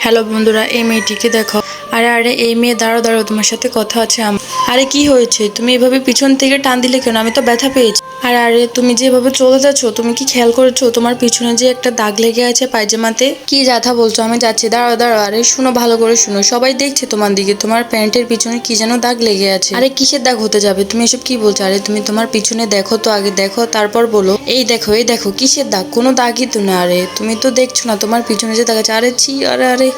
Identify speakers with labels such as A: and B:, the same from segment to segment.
A: Hello বন্ধুরা, এই মেয়েটিকে দেখো। আরে আরে, এই মেয়ে, দাঁড়াও দাঁড়াও, তোমার সাথে কথা আছে আরে কি হয়েছে? তুমি এভাবে পিছন থেকে টান দিলে কেন? আমি তো ব্যথা পেয়েছি। আরে আরে, তুমি যে এভাবে চলে যাচ্ছো, তুমি কি খেয়াল করেছো তোমার পিছনে যে একটা দাগ লেগে আছে পায়জামাতে? কি যাতা বলছো? আমি যাচ্ছি, দাঁড়াও দাঁড়াও। আরে শুনো, ভালো করে শুনো, সবাই দেখছে তোমার দিকে। তোমার প্যান্টের পিছনে কি যেন দাগ লেগে আছে। আরে কিসের দাগ হতে যাবে? তুমি এসব কি বলছো? আরে তুমি তোমার পিছনে দেখো তো, আগে দেখো তারপর বলো। এই দেখো এই দেখো, কিসের দাগ? কোনো দাগই তো না। আরে তুমি তো দেখছো না তোমার পিছনে যে দাগ আছে? আরে ছি, আরে আরে,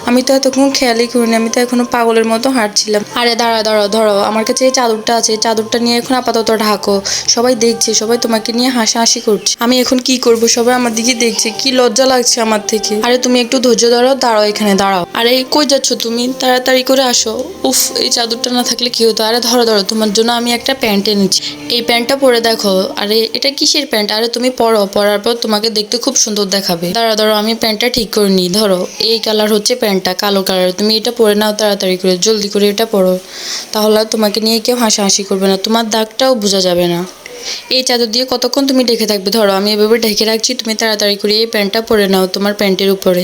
A: আমি তো এতক্ষণ খেয়ালই করিনি, আমি তো এখনো পাগলের মতো হাঁটছিলাম। আরে দাঁড়াও দাঁড়াও, ধরো আমার কাছে এই চাদরটা আছে, এই চাদরটা নিয়ে এখন আপাতত ঢাকো। সবাই দেখছে, সবাই তোমাকে নিয়ে হাসাহাসি করছে। আমি এখন কি করব? সবাই আমার দিকে দেখছে, কি লজ্জা লাগছে আমার থেকে। আরে তুমি একটু ধৈর্য ধরো, দাঁড়াও এখানে দাঁড়াও। আরে কই যাচ্ছ তুমি? তাড়াতাড়ি করে আসো। উফ, এই চাদরটা না থাকলে কি হতো? আরে ধরো ধরো, তোমার জন্য আমি একটা প্যান্ট এনেছি, এই প্যান্টটা পরে দেখো। আরে এটা কিসের প্যান্ট? আরে তুমি পরো, পরার পর তোমাকে দেখতে খুব সুন্দর দেখাবে। দাঁড়াও দাঁড়াও, আমি প্যান্টটা ঠিক করে নিই। ধরো, এই কালার হচ্ছে প্যান্টটা, কালো কালার। তুমি এটা পরে নাও তাড়াতাড়ি করে, জলদি করে এটা পরো। তাহলে আর তোমাকে নিয়ে কেউ হাসাহাসি করবে না, তোমার দাগটাও বোঝা যাবে না। এই চাদর দিয়ে কতক্ষণ তুমি ঢেকে থাকবে? ধরো, আমি এভাবে ঢেকে রাখছি, তুমি তাড়াতাড়ি করে এই প্যান্টটা পরে নাও তোমার প্যান্টের উপরে।